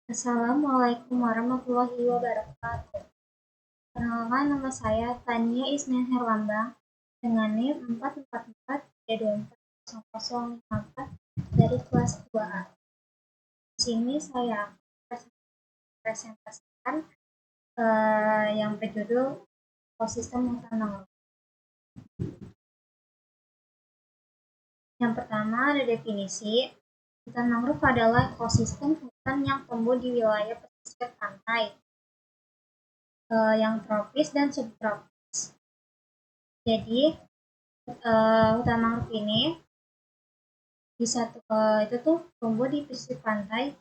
Assalamualaikum warahmatullahi wabarakatuh. Perkenalkan, nama saya Tania Isnian Herlambang dengan NIM 444-324-0054 dari kelas 2A. Di sini saya akan presentasikan yang berjudul ekosistem hutan mangrove. Yang pertama ada definisi. Hutan mangrove adalah ekosistem hutan yang tumbuh di wilayah pesisir pantai yang tropis dan subtropis. Jadi hutan mangrove ini itu tuh tumbuh di pesisir pantai.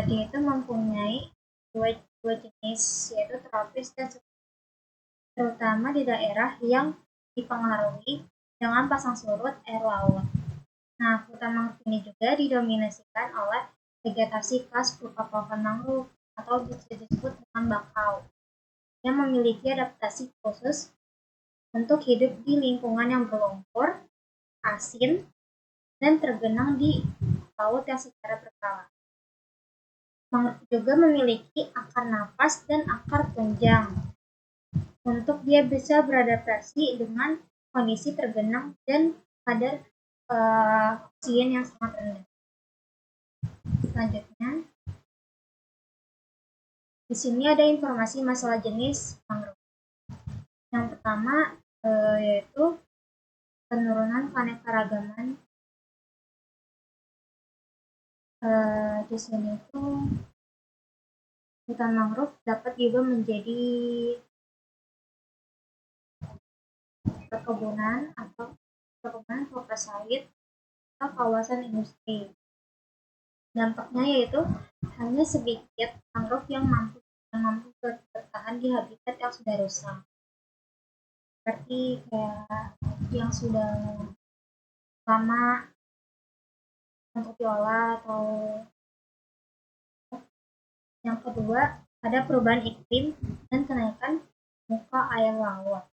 Dia itu mempunyai dua jenis, yaitu tropis dan subtropis, terutama di daerah yang dipengaruhi dengan pasang surut air laut. Nah, hutan mangrove ini juga didominasikan oleh vegetasi khas berupa pohon mangrove atau bisa disebut dengan bakau yang memiliki adaptasi khusus untuk hidup di lingkungan yang berlumpur, asin, dan tergenang di laut yang secara berkala. Mangrove juga memiliki akar napas dan akar tunjang untuk dia bisa beradaptasi dengan kondisi tergenang dan kadar oksigen yang sangat rendah. Selanjutnya, di sini ada informasi masalah jenis mangrove. Yang pertama yaitu penurunan keanekaragaman. Di sini tuh hutan mangrove dapat juga menjadi perkebunan kelapa sawit atau kawasan industri. Dampaknya yaitu hanya sedikit mangrove yang mampu bertahan di habitat yang sudah rusak, seperti kayak yang sudah lama untuk diolah. Atau yang kedua, ada perubahan iklim dan kenaikan muka air laut.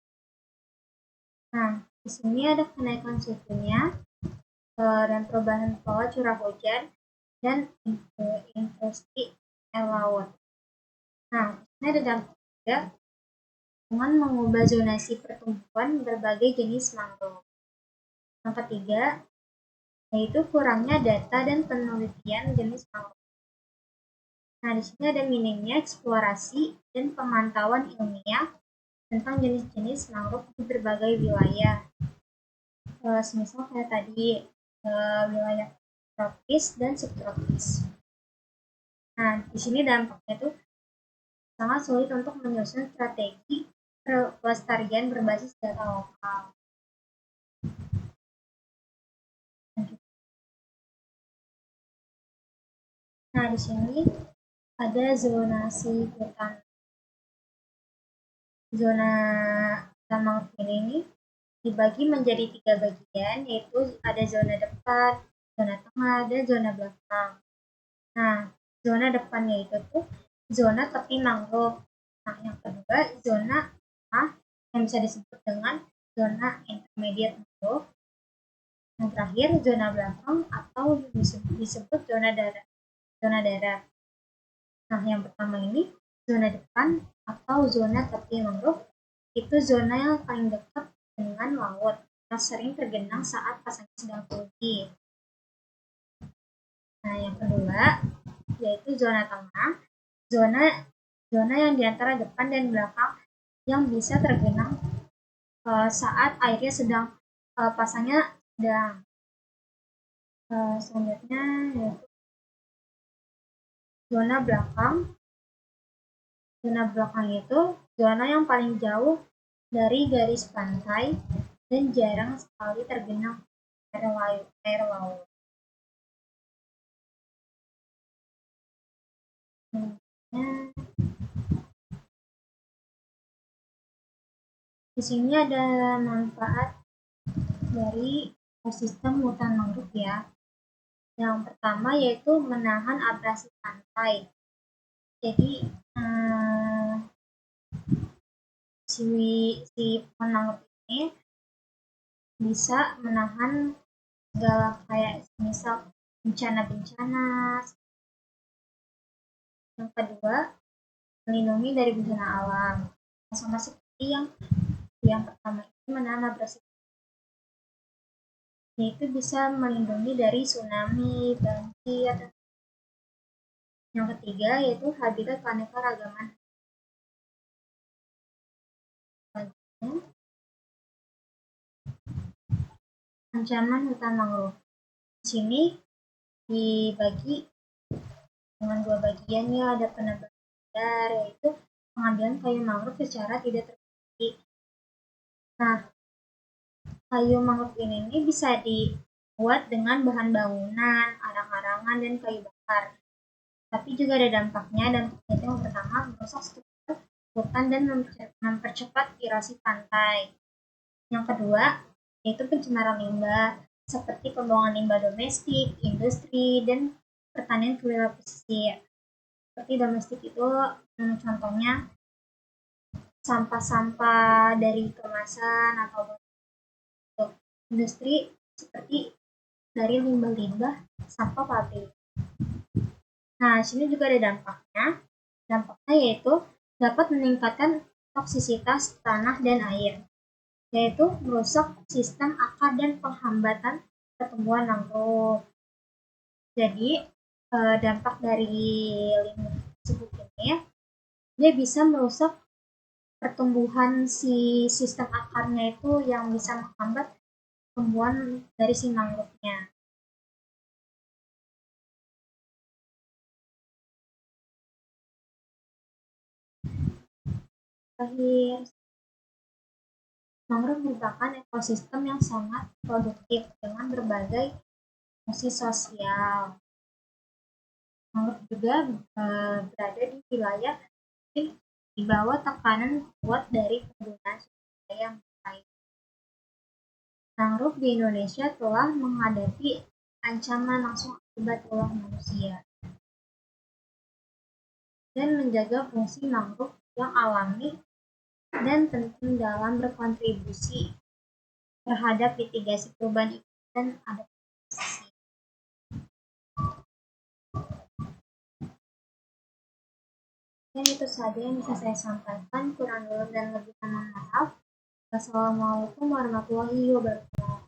Nah, di sini ada kenaikan suhunya dan perubahan pola curah hujan dan intrusi air laut. Nah, ini ada dampak juga dengan mengubah zonasi pertumbuhan berbagai jenis mangrove. Yang ketiga, yaitu kurangnya data dan penelitian jenis mangrove. Nah, di sini ada minimnya eksplorasi dan pemantauan ilmiah tentang jenis-jenis mangrove di berbagai wilayah. Semisal kayak tadi wilayah tropis dan subtropis. Nah, di sini dampaknya itu sangat sulit untuk menyusun strategi pelestarian berbasis data lokal. Nah, di sini ada zonasi hutan. Zona hutan mangrove ini dibagi menjadi 3 bagian, yaitu ada zona depan, zona tengah, dan zona belakang. Nah, zona depannya itu tuh zona tepi mangrove. Nah, yang kedua zona tengah yang bisa disebut dengan zona intermediate mangrove. Yang terakhir zona belakang atau disebut zona darat. Nah, yang pertama ini zona depan atau zona tepi mangrove itu zona yang paling dekat dengan laut yang sering tergenang saat pasangnya sedang tinggi. Nah, yang kedua yaitu zona tengah, zona yang di antara depan dan belakang yang bisa tergenang saat airnya sedang pasangnya sedang. Selanjutnya yaitu zona belakang. Zona belakang itu zona yang paling jauh dari garis pantai dan jarang sekali tergenang air laut. Di sini ada manfaat dari ekosistem hutan mangrove ya. Yang pertama yaitu menahan abrasi pantai. Jadi si pohon mangrove ini bisa menahan segala kayak misal bencana-bencana Yang kedua, melindungi dari bencana alam. Sama seperti yang pertama ini menanam bersih, yaitu bisa melindungi dari tsunami, banjir. Yang ketiga yaitu habitat keanekaragaman. Ancaman hutan mangrove. Di sini dibagi dengan dua bagian ya, ada penebangan liar, yaitu pengambilan kayu mangrove secara tidak terhenti. Nah, kayu mangrove ini bisa dibuat dengan bahan bangunan, arang-arangan, dan kayu bakar. Tapi juga ada dampaknya, dan yang pertama merusak struktur hutan dan mempercepat erosi pantai. Yang kedua, yaitu pencemaran limbah, seperti pembuangan limbah domestik, industri, dan pertanian ke wilayah pesisir. Seperti domestik itu contohnya sampah-sampah dari kemasan atau industri seperti dari limbah-limbah sampah pabrik. Nah, sini juga ada dampaknya. Dampaknya yaitu dapat meningkatkan toksisitas tanah dan air, yaitu merusak sistem akar dan penghambatan pertumbuhan mangrove. Jadi, dampak dari limbah tersebut ini, dia bisa merusak pertumbuhan si sistem akarnya itu yang bisa menghambat pertumbuhan dari si mangrove-nya. Terakhir, mangrove merupakan ekosistem yang sangat produktif dengan berbagai fungsi sosial. Mangrove juga berada di wilayah di bawah tekanan kuat dari penggunaan sumber daya yang baik. Mangrove di Indonesia telah menghadapi ancaman langsung akibat ulah manusia dan menjaga fungsi mangrove yang alami dan penting dalam berkontribusi terhadap mitigasi perubahan iklim dan adaptasi. Dan itu saja yang bisa saya sampaikan, kurang lebih dan lebih mohon maaf. Wassalamualaikum warahmatullahi wabarakatuh.